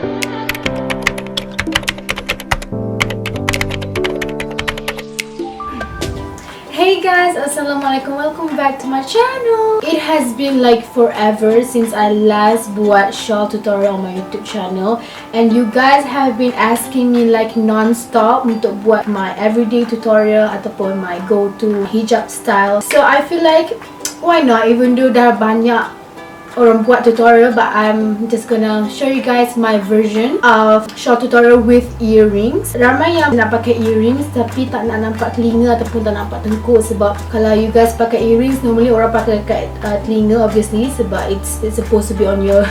Hey guys, assalamualaikum, welcome back to my channel. It has been like forever since I last buat shawl tutorial on my YouTube channel, and you guys have been asking me like non-stop untuk buat my everyday tutorial ataupun my go-to hijab style. So I feel like why not, even though dah banyak orang buat tutorial, but I'm just gonna show you guys my version of shawl tutorial with earrings. Ramai yang nak pakai earrings tapi tak nak nampak telinga ataupun tak nampak tengkuk, sebab kalau you guys pakai earrings, normally orang pakai kat telinga obviously, sebab it's supposed to be on your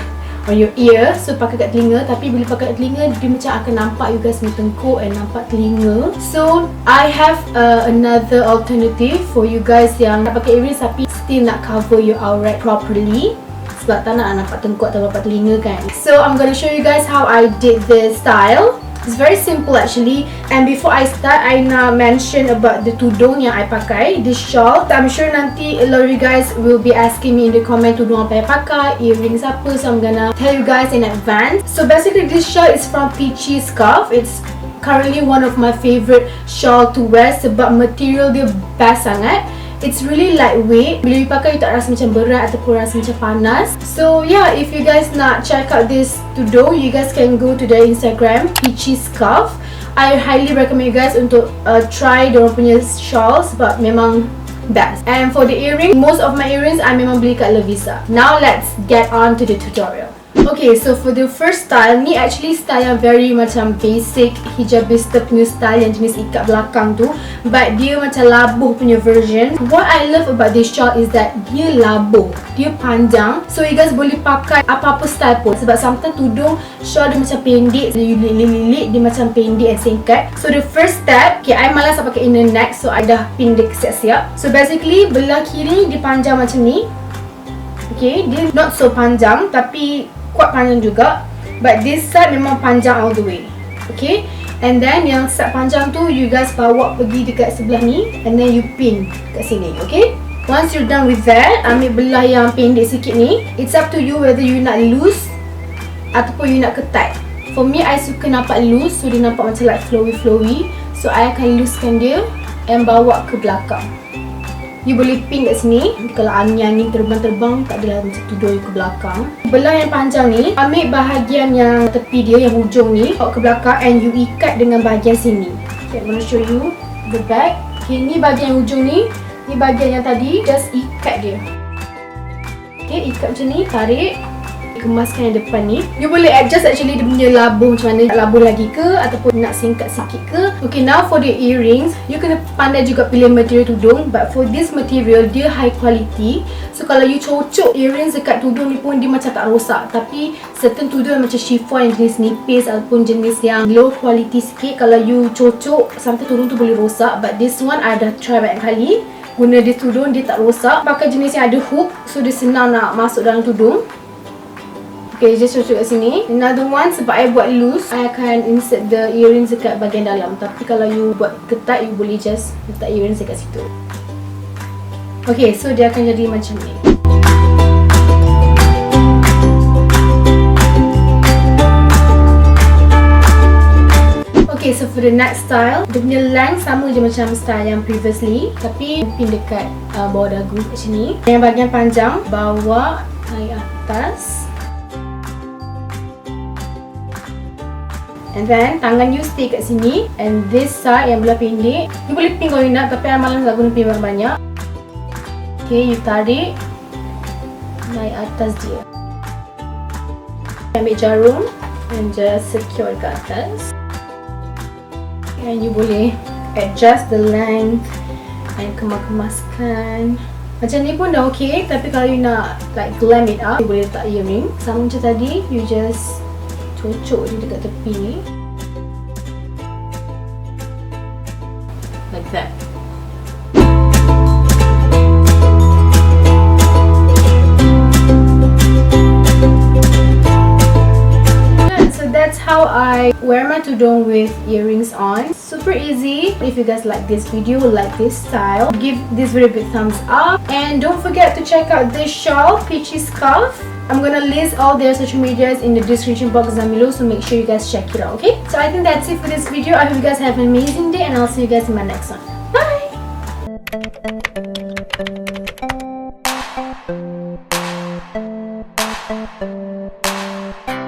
ear. So pakai kat telinga, tapi bila pakai kat telinga dia macam akan nampak you guys punya tengkuk and nampak telinga. So I have another alternative for you guys yang nak pakai earrings tapi still nak cover your aurat properly, sebab tak nak nampak tengkuk atau nampak telinga kan. So I'm gonna show you guys how I did this style. It's very simple actually. And before I start, I nak mention about the tudung yang I pakai, this shawl. I'm sure nanti a lot of you guys will be asking me in the comment tudung apa yang pakai, earrings apa. So I'm gonna tell you guys in advance. So basically this shawl is from Peachy Scarf. It's currently one of my favorite shawl to wear sebab material dia best sangat. It's really lightweight. Bila you pakai, you tak rasa macam berat ataupun rasa macam panas. So yeah, if you guys nak check out this tudung, you guys can go to the Instagram Peachy Scarf. I highly recommend you guys untuk try diorang punya shawl sebab memang best. And for the earring, most of my earrings I memang beli kat Lovisa. Now let's get on to the tutorial. Okay, so for the first style, ni actually style yang very macam basic hijabista punya style yang jenis ikat belakang tu, but dia macam labuh punya version. What I love about this shawl is that dia labuh, dia panjang, so you guys boleh pakai apa-apa style pun. Sebab sometimes tudung shawl dia macam pendek, dia lilit-lilit, dia macam pendek and singkat. So the first step, okay, I malas nak pakai inner neck, so I dah pin dia siap-siap. So basically belah kiri dia panjang macam ni. Okay, dia not so panjang tapi kuat panjang juga, but this side memang panjang all the way. Okay, and then yang side panjang tu you guys bawa pergi dekat sebelah ni, and then you pin kat sini. Okay, once you're done with that, ambil belah yang pendek sikit ni. It's up to you whether you nak loose ataupun you nak ketat. For me, I suka nampak loose, so dia nampak macam like flowy. So I akan loosekan dia and bawa ke belakang. You boleh pin kat sini. Kalau angin-angin terbang-terbang, tak adalah macam tudung ke belakang. Belah yang panjang ni, ambil bahagian yang tepi dia, yang hujung ni, bawa ke belakang and you ikat dengan bahagian sini. Okay, I'm gonna show you the back. Okay, ni bahagian hujung ni. Ni bahagian yang tadi, just ikat dia. Okay, ikat macam ni, tarik. Kemaskan yang depan ni. You boleh adjust actually dia punya labuh macam mana, nak labuh lagi ke ataupun nak singkat sikit ke. Okay, now for the earrings, you kena pandai juga pilih material tudung. But for this material, dia high quality. So kalau you cocok earrings dekat tudung ni pun dia macam tak rosak. Tapi certain tudung macam chiffon yang jenis nipis ataupun jenis yang low quality sikit, kalau you cocok, sometimes tudung tu boleh rosak. But this one I dah try banyak kali guna dia tudung, dia tak rosak. Pakai jenis yang ada hook, so dia senang nak masuk dalam tudung. Okay, just cocok kat sini. Another one, sebab I buat loose, I akan insert the earrings dekat bahagian dalam. Tapi kalau you buat ketat, you boleh just letak earrings dekat situ. Okay, so dia akan jadi macam ni. Okay, so for the next style, dia punya length sama je macam style yang previously, tapi pin dekat bawah dagu kat sini. Yang bahagian panjang, bawa naik atas. And then tangan you stay kat sini, and this side yang belah pendek, you boleh pin kalau you nak, tapi I malas nak guna pin banyak-banyak. Okay, you tarik naik atas dia. Ambil jarum and just secure kat atas. And you boleh adjust the length and kemas-kemaskan. Macam ni pun dah okay, tapi kalau you nak like glam it up, you boleh letak earring. Sama macam tadi, you just cocok dia dekat tepi ni, like that. So that's how I wear my tudung with earrings on. Super easy. If you guys like this video, like this style, give this video a big thumbs up, and don't forget to check out this shawl, Peachy Scarf. I'm gonna list all their social medias in the description box down below, so make sure you guys check it out, okay? So I think that's it for this video. I hope you guys have an amazing day, and I'll see you guys in my next one. Bye!